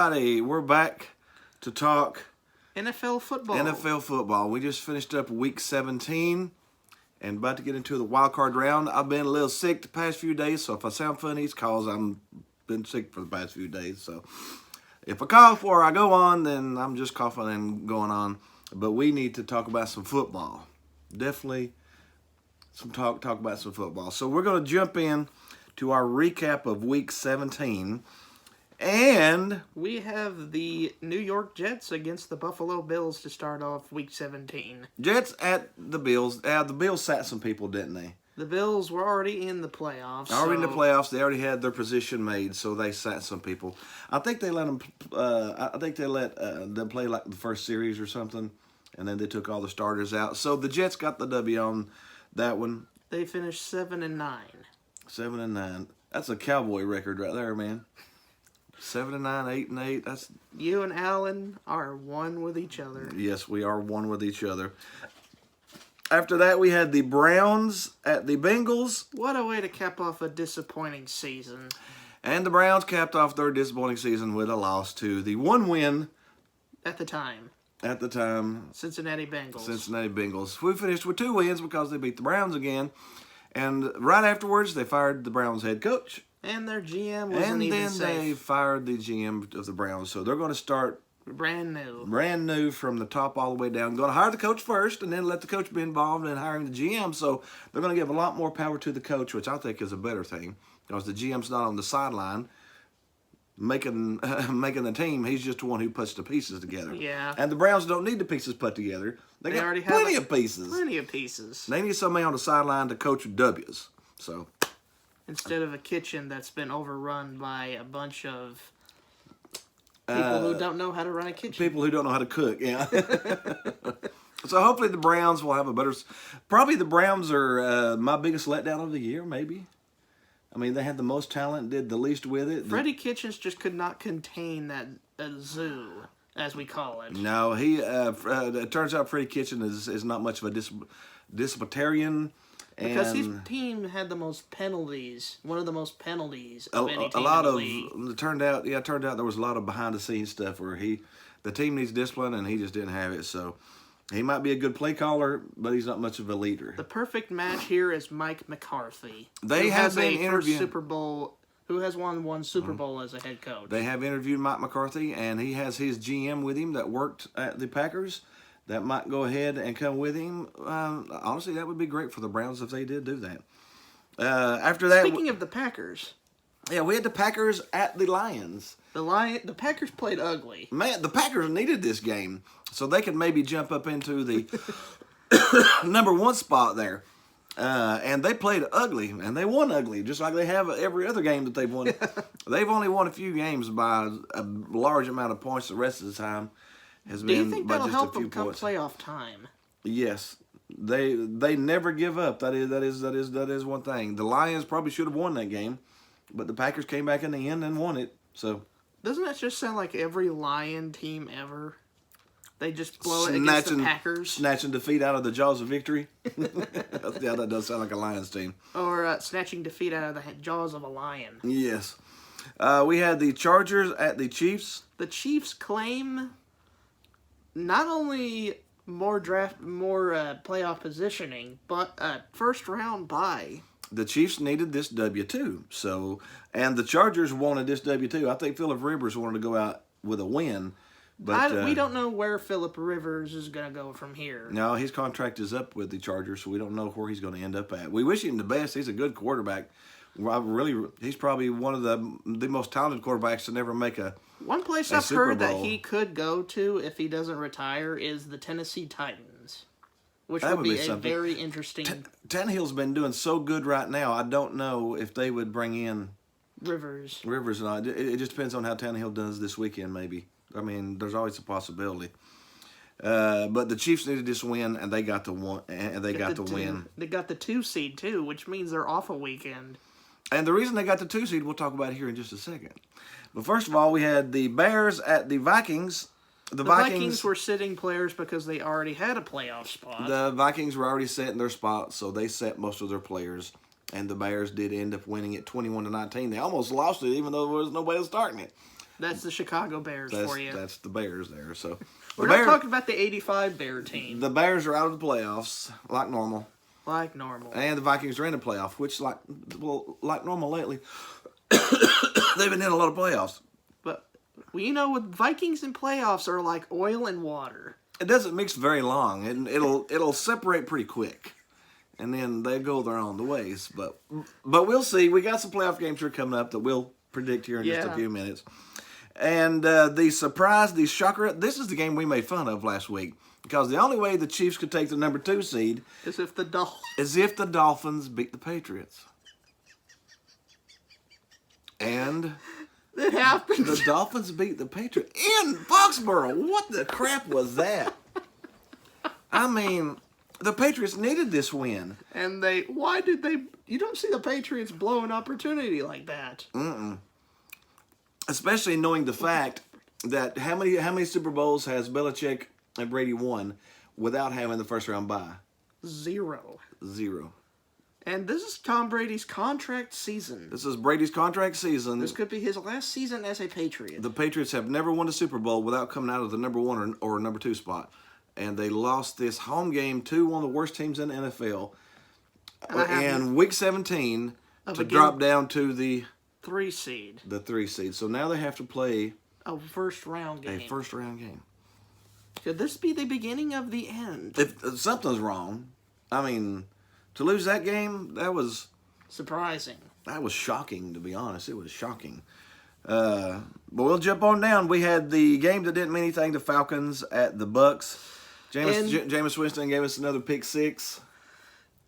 everybody. We're back to talk NFL football. NFL football. We just finished up week 17 and about to get into the wild card round. I've been a little sick the past few days, so if I sound funny, it's because I've been sick for the past few days. So if I cough or I go on, then I'm just coughing and going on. But we need to talk about some football. Definitely some talk about some football. So we're going to jump in to our recap of week 17. And we have the New York Jets against the Buffalo Bills to start off week 17. Jets at the Bills. The Bills sat some people, didn't they? The Bills were already in the playoffs. Already in the playoffs. They already had their position made, so they sat some people. I think they let them. I think they let them play like the first series or something, and then they took all the starters out. So the Jets got the W on that one. They finished 7-9. 7-9. That's a Cowboy record right there, man. 7-9, 8-8. That's you and Alan are one with each other. Yes, we are one with each other. After that, we had the Browns at the Bengals. What a way to cap off a disappointing season. And the Browns capped off their disappointing season with a loss to the one win at the time. Cincinnati Bengals. Cincinnati Bengals. We finished with 2 wins because they beat the Browns again. And right afterwards, they fired the Browns head coach. And their GM wasn't even safe. And then they fired the GM of the Browns. So they're going to start brand new. Brand new from the top all the way down. Going to hire the coach first and then let the coach be involved in hiring the GM. So they're going to give a lot more power to the coach, which I think is a better thing. Because the GM's not on the sideline making the team. He's just the one who puts the pieces together. Yeah. And the Browns don't need the pieces put together. They got already plenty have of pieces. Plenty of pieces. They need somebody on the sideline to coach W's. So instead of a kitchen that's been overrun by a bunch of people who don't know how to run a kitchen. People who don't know how to cook, yeah. So hopefully the Browns will have a better... Probably the Browns are my biggest letdown of the year, maybe. I mean, they had the most talent, did the least with it. Freddie Kitchens just could not contain that zoo, as we call it. No, it turns out Freddie Kitchens is not much of a disciplinarian. Because his team had the most penalties, one of the most penalties of any team a lot in the of league. It turned out there was a lot of behind the scenes stuff where the team needs discipline and he just didn't have it. So he might be a good play caller, but he's not much of a leader. The perfect match here is Mike McCarthy. They have been interviewing Super Bowl. Who has won one Super Bowl as a head coach? They have interviewed Mike McCarthy, and he has his GM with him that worked at the Packers. That might go ahead and come with him. Honestly, that would be great for the Browns if they did do that. After that, speaking of the Packers, yeah, we had the Packers at the Lions. The Packers played ugly. Man, the Packers needed this game so they could maybe jump up into the number 1 spot there. And they played ugly, and they won ugly, just like they have every other game that they've won. They've only won a few games by a large amount of points. The rest of the time has been by just a few points. Do you think that'll help them come playoff time? Yes, they never give up. That is one thing. The Lions probably should have won that game, but the Packers came back in the end and won it. So doesn't that just sound like every Lion team ever? They just blow it against the Packers. Snatching defeat out of the jaws of victory. Yeah, that does sound like a Lions team. Or snatching defeat out of the jaws of a lion. Yes. We had the Chargers at the Chiefs. The Chiefs claim not only more playoff positioning, but a first-round bye. The Chiefs needed this W too. And the Chargers wanted this W too. I think Phillip Rivers wanted to go out with a win. But we don't know where Phillip Rivers is going to go from here. No, his contract is up with the Chargers, so we don't know where he's going to end up at. We wish him the best. He's a good quarterback. He's probably one of the most talented quarterbacks to never make a One place I've heard that he could go to if he doesn't retire is the Tennessee Titans, which would be a very interesting. Tannehill's been doing so good right now. I don't know if they would bring in Rivers or not. It just depends on how Tannehill does this weekend, maybe. I mean, there's always a possibility. But the Chiefs needed this win, and they got the one. And they got the win. They got the 2 seed too, which means they're off a weekend. And the reason they got the 2 seed, we'll talk about here in just a second. But first of all, we had the Bears at the Vikings. The Vikings were sitting players because they already had a playoff spot. The Vikings were already set in their spot, so they set most of their players. And the Bears did end up winning it 21-19. They almost lost it, even though there was nobody starting it. That's the Chicago Bears for you. That's the Bears there. So we're not talking about the '85 Bear team. The Bears are out of the playoffs like normal. Like normal. And the Vikings are in the playoff, which like normal lately. They've been in a lot of playoffs. But with Vikings and playoffs are like oil and water. It doesn't mix very long, and it'll separate pretty quick, and then they go their own ways. But we'll see. We got some playoff games here coming up that we'll predict here in just a few minutes. And the shocker, this is the game we made fun of last week. Because the only way the Chiefs could take the number 2 seed is if the Dolphins beat the Patriots. And it happened. The Dolphins beat the Patriots in Foxborough. What the crap was that? I mean, the Patriots needed this win. And you don't see the Patriots blow an opportunity like that. Especially knowing the fact that how many Super Bowls has Belichick and Brady won without having the first round bye? 0. And this is Tom Brady's contract season. This is Brady's contract season. This could be his last season as a Patriot. The Patriots have never won a Super Bowl without coming out of the number 1 or number 2 spot. And they lost this home game to one of the worst teams in the NFL in Week 17 to drop down to the 3 seed. The 3 seed. So now they have to play a first round game. Could this be the beginning of the end? If something's wrong, I mean, to lose that game, that was surprising. That was shocking, to be honest. It was shocking. But we'll jump on down. We had the game that didn't mean anything, the Falcons at the Bucks. Jameis Winston gave us another pick 6.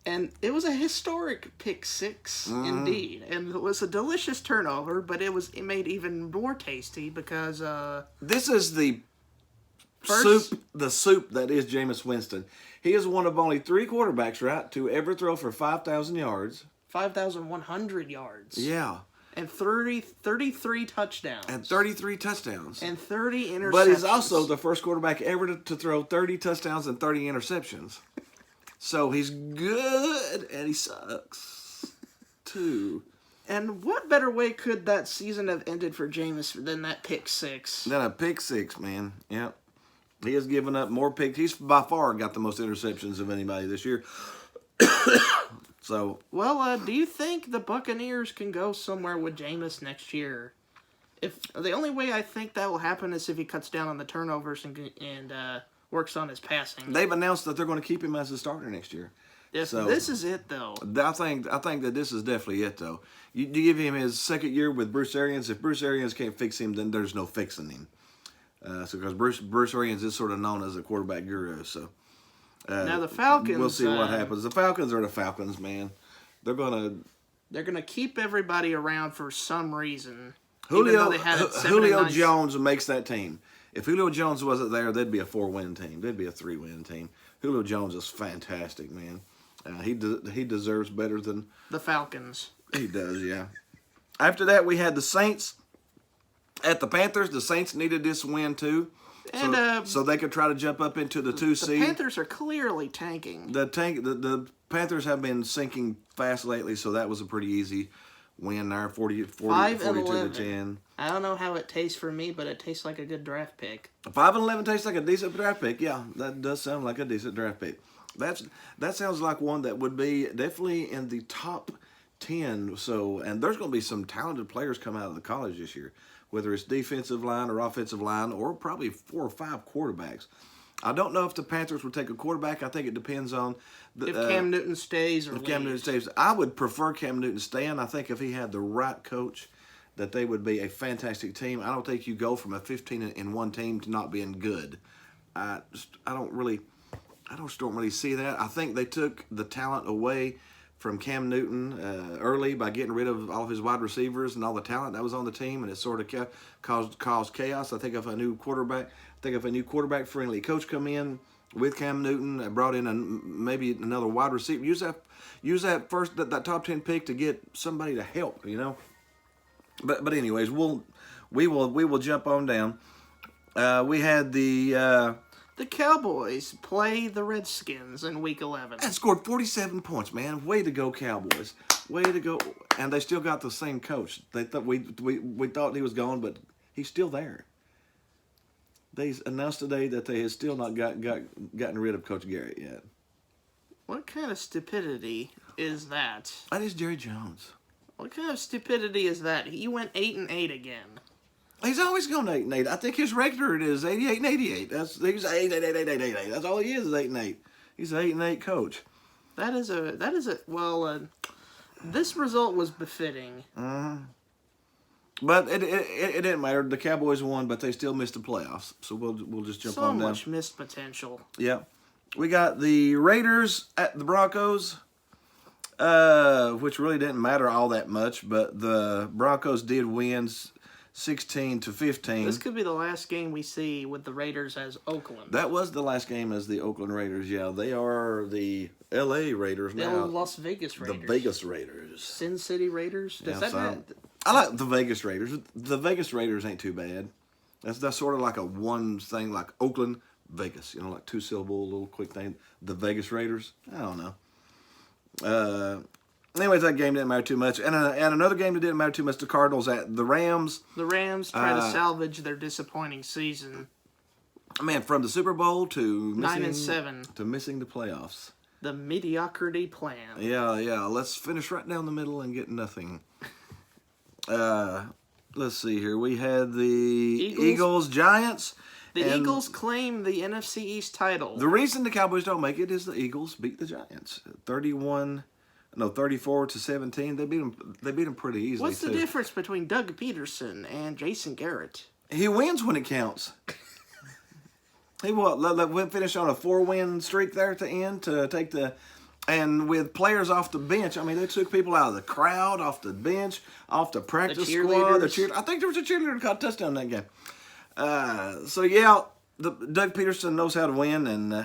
And it was a historic pick 6, indeed. And it was a delicious turnover, but it made even more tasty because this is the soup that is Jameis Winston. He is one of only 3 quarterbacks, right, to ever throw for 5,000 yards. 5,100 yards. Yeah. And 33 touchdowns. And 33 touchdowns. And 30 interceptions. But he's also the first quarterback ever to throw 30 touchdowns and 30 interceptions. So he's good, and he sucks, too. And what better way could that season have ended for Jameis than that pick 6? Than a pick 6, man. Yep. He has given up more picks. He's by far got the most interceptions of anybody this year. So. Well, do you think the Buccaneers can go somewhere with Jameis next year? If the only way I think that will happen is if he cuts down on the turnovers and works on his passing. They've announced that they're going to keep him as a starter next year. This is it, though. I think that this is definitely it, though. You give him his second year with Bruce Arians. If Bruce Arians can't fix him, then there's no fixing him. Because Bruce Arians is sort of known as a quarterback guru. So now the Falcons. We'll see what happens. The Falcons are the Falcons, man. They're gonna keep everybody around for some reason. Julio Jones makes that team. If Julio Jones wasn't there, they'd be a 4-win team. They'd be a 3-win team. Julio Jones is fantastic, man. He deserves better than the Falcons. He does, yeah. After that, we had the Saints at the Panthers. The Saints needed this win too, so they could try to jump up into the 2 seed. The Panthers are clearly tanking. The Panthers have been sinking fast lately, so that was a pretty easy win there, 42 to 10. I don't know how it tastes for me, but it tastes like a good draft pick. 5-11 tastes like a decent draft pick. Yeah, that does sound like a decent draft pick. That sounds like one that would be definitely in the top 10. So, and there's going to be some talented players come out of the college this year, whether it's defensive line or offensive line, or probably 4 or 5 quarterbacks. I don't know if the Panthers would take a quarterback. I think it depends on if Cam Newton stays or leaves. Cam Newton stays. I would prefer Cam Newton staying. I think if he had the right coach, that they would be a fantastic team. I don't think you go from a 15-1 team to not being good. I don't really see that. I think they took the talent away from Cam Newton early by getting rid of all of his wide receivers and all the talent that was on the team, and it sort of caused chaos. I think if a new quarterback-friendly coach come in with Cam Newton, brought in maybe another wide receiver, use that first that top 10 pick to get somebody to help, you know. But anyways, we will jump on down. We had the Cowboys play the Redskins in Week 11 and scored 47 points. Man, way to go, Cowboys! Way to go! And they still got the same coach. They thought we thought he was gone, but He's still there. They announced today that they have still not gotten rid of Coach Garrett yet. What kind of stupidity is that? That is Jerry Jones. What kind of stupidity is that? He went 8-8 again. He's always going 8-8. I think his record is 88 and 88. He's 8. That's all he is 8-8. He's an 8-8 coach. That is a well. This result was befitting. But it didn't matter. The Cowboys won, but they still missed the playoffs. So we'll just jump on down. So much missed potential. Yeah. We got the Raiders at the Broncos, which really didn't matter all that much, but the Broncos did win 16-15. This could be the last game we see with the Raiders as Oakland. That was the last game as the Oakland Raiders. Yeah, they are the L.A. Raiders now. The Las Vegas Raiders. The Vegas Raiders. Sin City Raiders. Does I like the Vegas Raiders. The Vegas Raiders ain't too bad. That's sort of like a one thing, like Oakland, Vegas. You know, like 2-syllable, little quick thing. The Vegas Raiders. I don't know. Anyways, that game didn't matter too much. And another game that didn't matter too much, the Cardinals at the Rams. The Rams try to salvage their disappointing season. Man, from the Super Bowl to 9-7 to missing the playoffs. The mediocrity plan. Yeah. Let's finish right down the middle and get nothing. Let's see here. We had the Eagles Giants. The Eagles claim the NFC East title. The reason the Cowboys don't make it is the Eagles beat the Giants 34-17. They beat them pretty easily. What's the difference between Doug Peterson and Jason Garrett? He wins when it counts. He went finish on a 4-win streak there at the end to take and with players off the bench. I mean, they took people out of the crowd, off the bench, off the practice squad. I think there was a cheerleader that caught a touchdown in that game. So yeah, Doug Peterson knows how to win, and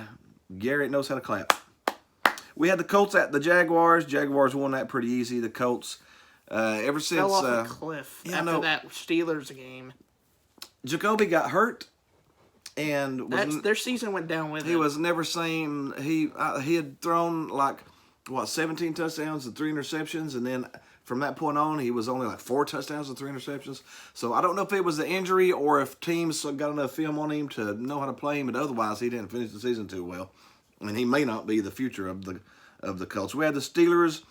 Garrett knows how to clap. We had the Colts at the Jaguars. Jaguars won that pretty easy. The Colts, ever since fell off a cliff after that Steelers game. Jacoby got hurt, and their season went down with him. He was never same. He had thrown 17 touchdowns and 3 interceptions, and then from that point on, he was only 4 touchdowns and 3 interceptions. So I don't know if it was the injury or if teams got enough film on him to know how to play him, but otherwise he didn't finish the season too well. And he may not be the future of the Colts. We had the Steelers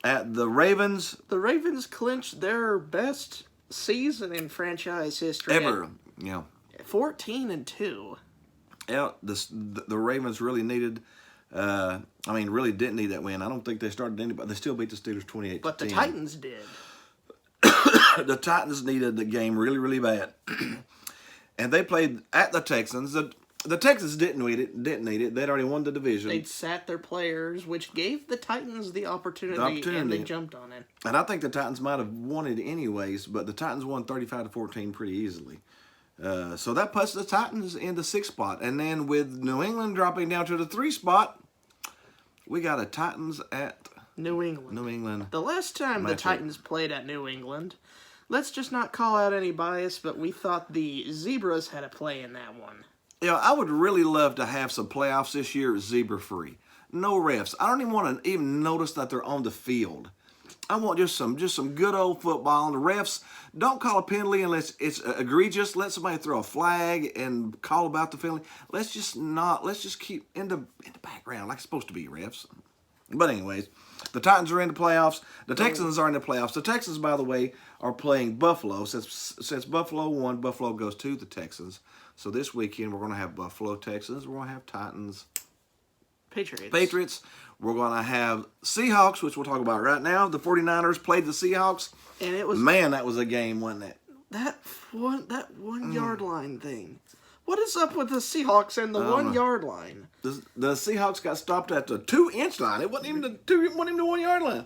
at the Ravens. The Ravens clinched their best season in franchise history ever. Yeah, 14-2. Yeah, the Ravens really needed. Really didn't need that win. I don't think they started anybody. They still beat the Steelers 28-10. But the Titans did. The Titans needed the game really, really bad, and they played at the Texans. The Texans didn't need it. They'd already won the division. They'd sat their players, which gave the Titans the opportunity, and they jumped on it. And I think the Titans might have won it anyways, but the Titans won 35-14 pretty easily. So that puts the Titans in the 6th spot. And then with New England dropping down to the 3 spot, we got a Titans at New England. The last time the Titans played at New England, let's just not call out any bias, but we thought the Zebras had a play in that one. Yeah, I would really love to have some playoffs this year zebra-free. No refs. I don't even want to even notice that they're on the field. I want just some good old football. And the refs don't call a penalty unless it's egregious. Let somebody throw a flag and call about the penalty. Let's just keep in the background like it's supposed to be, refs. But anyways, the Titans are in the playoffs. The Texans are in the playoffs. The Texans, by the way, are playing Buffalo. Since Buffalo won, Buffalo goes to the Texans. So this weekend we're going to have Buffalo Texans. We're going to have Titans Patriots. We're going to have Seahawks, which we'll talk about right now. The 49ers played the Seahawks. And it was... Man, that was a game, wasn't it? That one yard line thing. What is up with the Seahawks and the 1 yard line? The Seahawks got stopped at the 2-inch line. It wasn't even the 1 yard line.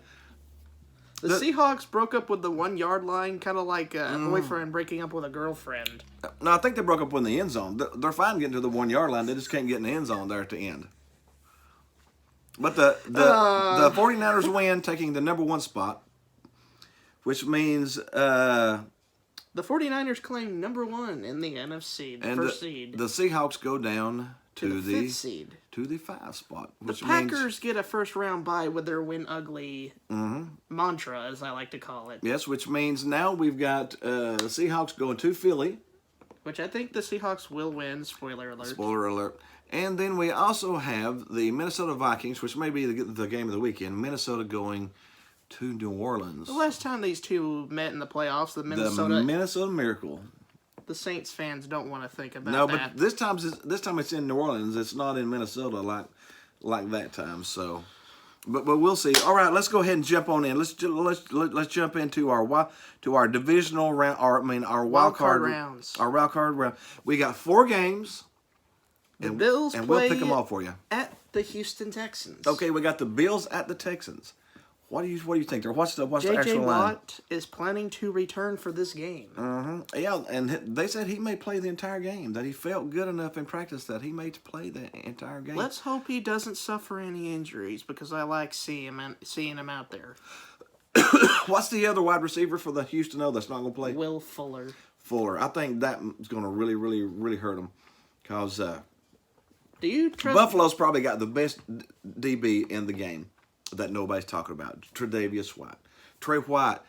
The Seahawks broke up with the 1 yard line, kind of like a boyfriend breaking up with a girlfriend. No, I think they broke up in the end zone. They're fine getting to the 1 yard line. They just can't get in the end zone there at the end. But the 49ers win, taking the number 1 spot, which means... the 49ers claim number 1 in the NFC, the first seed. The Seahawks go down to the 5th seed. To the 5 spot. The Packers get a first-round bye with their win ugly mantra, as I like to call it. Yes, which means now we've got the Seahawks going to Philly. Which I think the Seahawks will win. Spoiler alert. Spoiler alert. And then we also have the Minnesota Vikings, which may be the game of the weekend. Minnesota going to New Orleans. The last time these two met in the playoffs, the The Minnesota Miracle. The Saints fans don't want to think about No, that. but this time it's in New Orleans. It's not in Minnesota like that time. So, but we'll see. All right, let's go ahead and jump on in. Let's jump into our divisional round. Our wild card rounds. Our wild card round. We got 4 games. The Bills and play we'll pick them all for you. At the Houston Texans. Okay, we got the Bills at the Texans. What do you think there? What's the actual line? J.J. Watt is planning to return for this game. Yeah, and they said he may play the entire game. That he felt good enough in practice that he may play the entire game. Let's hope he doesn't suffer any injuries because I like seeing him out there. What's the other wide receiver for the Houston O that's not going to play? Will Fuller. I think that is going to really, really, really hurt him because Do you trust Buffalo's probably got the best DB in the game that nobody's talking about. Tre'Davious White. Trey White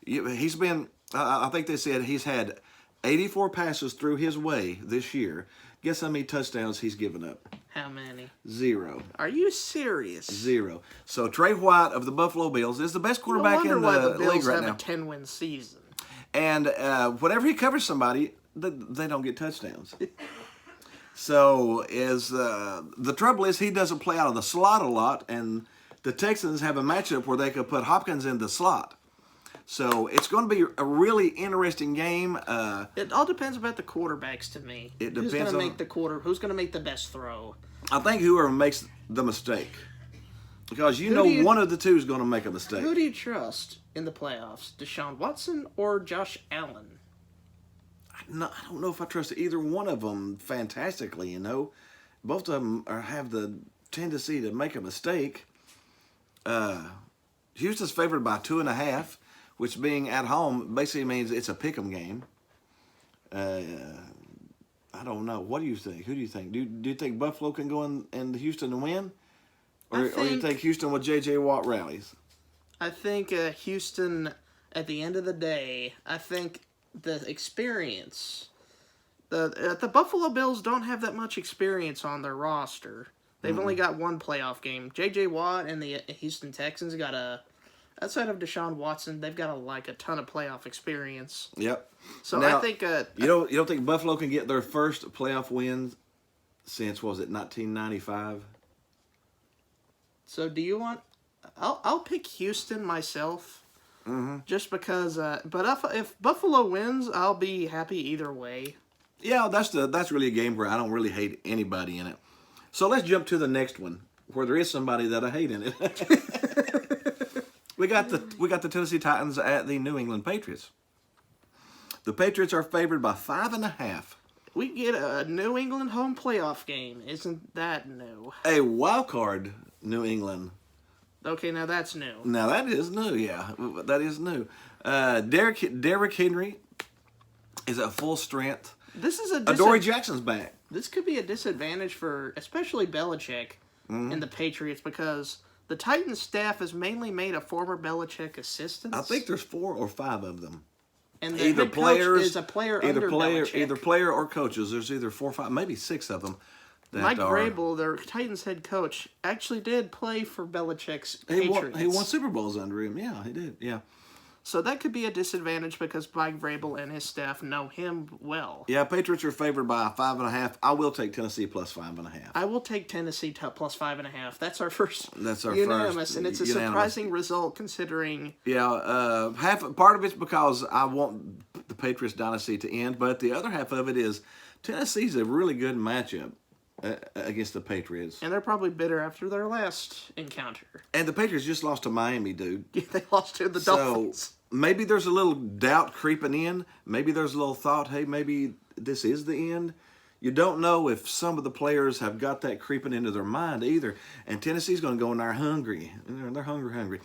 he's been, I think they said he's had 84 passes through his way this year. Guess how many touchdowns he's given up? How many? 0. Are you serious? 0. So Trey White of the Buffalo Bills is the best quarterback in the league right now. Have a 10-win season. And whenever he covers somebody, they don't get touchdowns. So the trouble is he doesn't play out of the slot a lot, and the Texans have a matchup where they could put Hopkins in the slot. So it's going to be a really interesting game. It all depends about the quarterbacks to me. It Who's depends going to make who's going to make the best throw? I think whoever makes the mistake, because one of the two is going to make a mistake. Who do you trust in the playoffs, Deshaun Watson or Josh Allen? No, I don't know if I trust either one of them fantastically, Both of them have the tendency to make a mistake. Houston's favored by 2.5, which being at home basically means it's a pick'em game. I don't know. What do you think? Who do you think? Do you think Buffalo can go in Houston and win? Or you think Houston with J.J. Watt rallies? I think Houston, at the end of the day, I think the experience. The Buffalo Bills don't have that much experience on their roster. They've only got one playoff game. J.J. Watt and the Houston Texans got outside of Deshaun Watson, they've got a ton of playoff experience. Yep. So now, I think you don't think Buffalo can get their first playoff win since 1995? So do you want? I'll pick Houston myself. Just because, but if Buffalo wins, I'll be happy either way. Yeah, that's really a game where I don't really hate anybody in it. So let's jump to the next one where there is somebody that I hate in it. we got the Tennessee Titans at the New England Patriots. The Patriots are favored by 5.5. We get a New England home playoff game. Isn't that new? A wild card New England. Okay, now that's new. Now that is new, yeah. That is new. Derrick Henry is at full strength. This is Adoree Jackson's back. This could be a disadvantage for especially Belichick and the Patriots because the Titans staff is mainly made of former Belichick assistants. I think there's 4 or 5 of them. And the head coach is a player under Belichick. Either player or coaches. There's either 4 or 5, maybe 6 of them. Mike Vrabel, their Titans head coach, actually did play for Belichick's Patriots. He won Super Bowls under him. Yeah, he did. Yeah. So that could be a disadvantage because Mike Vrabel and his staff know him well. Yeah, Patriots are favored by 5.5. I will take Tennessee plus 5.5. I will take Tennessee plus 5.5. That's our first. That's our unanimous, first. And it's a surprising result considering. Yeah, part of it's because I want the Patriots dynasty to end, but the other half of it is Tennessee's a really good matchup against the Patriots. And they're probably bitter after their last encounter. And the Patriots just lost to Miami, dude. Yeah, they lost to the Dolphins. So maybe there's a little doubt creeping in. Maybe there's a little thought, hey, maybe this is the end. You don't know if some of the players have got that creeping into their mind either. And Tennessee's going to go in there hungry. They're hungry.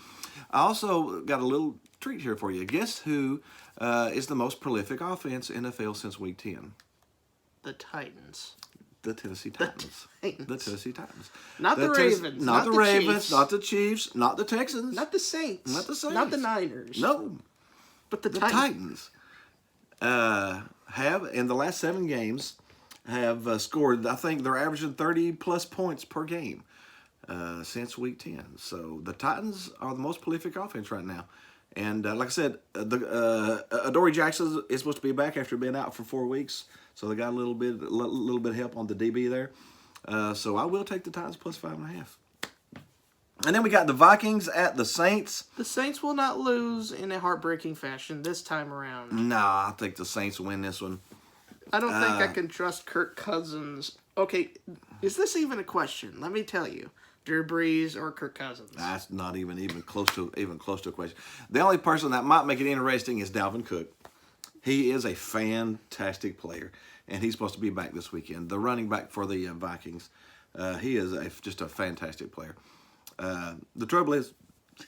I also got a little treat here for you. Guess who is the most prolific offense in the NFL since Week 10? The Titans. The Tennessee Titans. Titans. The Tennessee Titans. Not the Ravens. Not the Ravens. Chiefs. Not the Chiefs. Not the Texans. Not the Saints. Not the Saints. Not the Niners. No. But the Titans. Have, in the last 7 games, have scored, I think they're averaging 30-plus points per game since Week 10. So the Titans are the most prolific offense right now. And like I said, Adoree Jackson is supposed to be back after being out for 4 weeks. So they got a little bit of help on the DB there. So I will take the Titans plus 5.5. And then we got the Vikings at the Saints. The Saints will not lose in a heartbreaking fashion this time around. Nah, I think the Saints win this one. I don't think I can trust Kirk Cousins. Okay, is this even a question? Let me tell you. Drew Brees or Kirk Cousins? That's not even close to a question. The only person that might make it interesting is Dalvin Cook. He is a fantastic player, and he's supposed to be back this weekend. The running back for the Vikings. He is just a fantastic player. The trouble is,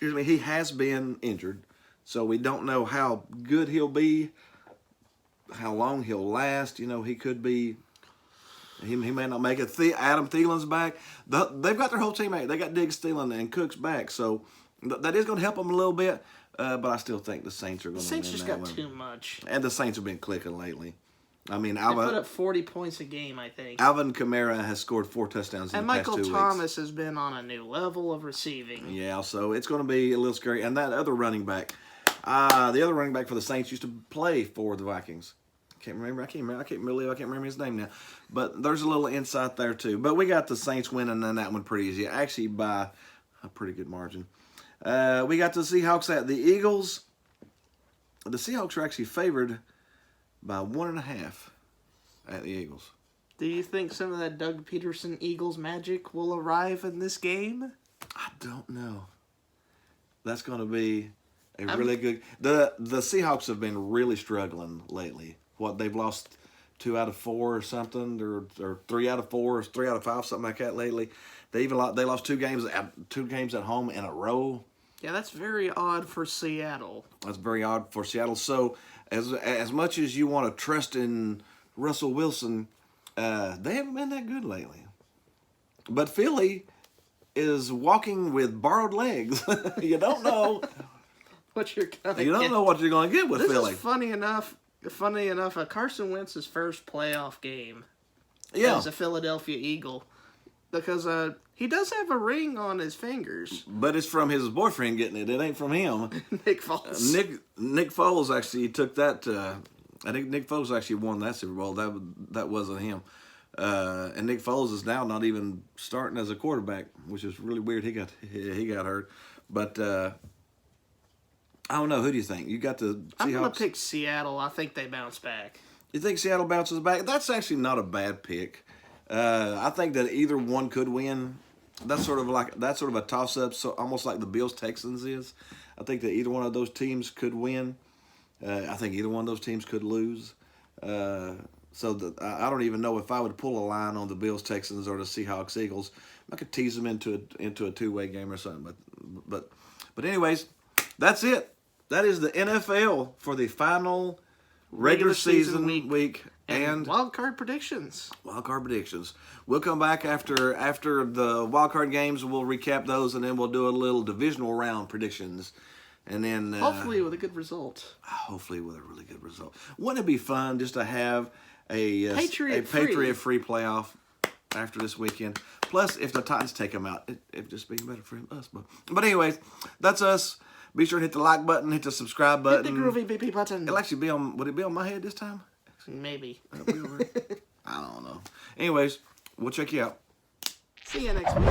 he has been injured, so we don't know how good he'll be, how long he'll last. You know, he could be. He may not make it. Adam Thielen's back. They've got their whole team back. They got Diggs, Thielen, and Cook's back, so that is going to help them a little bit. But I still think the Saints are going to win. Saints just got too much. And the Saints have been clicking lately. I mean, they put up 40 points a game, I think. Alvin Kamara has scored 4 touchdowns in the past 2 weeks. And Michael Thomas has been on a new level of receiving. Yeah, so it's going to be a little scary. And that other running back, the other running back for the Saints used to play for the Vikings. I can't remember his name now. But there's a little insight there, too. But we got the Saints winning on that one pretty easy. Actually, by a pretty good margin. We got the Seahawks at the Eagles. The Seahawks are actually favored by 1.5 at the Eagles. Do you think some of that Doug Peterson Eagles magic will arrive in this game? I don't know. That's going to be a really good... The Seahawks have been really struggling lately. They've lost 2 out of 4 or something, or 3 out of 4, or 3 out of 5, something like that lately. They lost 2 games at home in a row. Yeah, that's very odd for Seattle. That's very odd for Seattle. So, as much as you want to trust in Russell Wilson, they haven't been that good lately. But Philly is walking with borrowed legs. You don't know what you're going to get. You don't know what you're going to get with Philly. This is funny enough, Carson Wentz's first playoff game as a Philadelphia Eagle. Because he does have a ring on his fingers. But it's from his boyfriend getting it. It ain't from him. Nick Foles. Nick Foles actually took that. I think Nick Foles actually won that Super Bowl. That wasn't him. And Nick Foles is now not even starting as a quarterback, which is really weird. He got hurt. But I don't know. Who do you think? You got the Seahawks? I'm going to pick Seattle. I think they bounce back. You think Seattle bounces back? That's actually not a bad pick. I think that either one could win. That's sort of a toss-up, so almost like the Bills-Texans is. I think that either one of those teams could win. I think either one of those teams could lose. I don't even know if I would pull a line on the Bills-Texans or the Seahawks-Eagles. I could tease them into a two-way game or something. But anyways, that's it. That is the NFL for the final regular season week. And wildcard predictions. Wildcard predictions. We'll come back after the wildcard games. We'll recap those, and then we'll do a little divisional round predictions. And then hopefully with a good result. Hopefully with a really good result. Wouldn't it be fun just to have a Patriot-free playoff after this weekend? Plus, if the Titans take them out, it'd just be better for us. But anyways, that's us. Be sure to hit the like button, hit the subscribe button. Hit the groovy BP button. It'll actually be on. Would it be on my head this time? Maybe. I don't know. Anyways, we'll check you out. See you next week.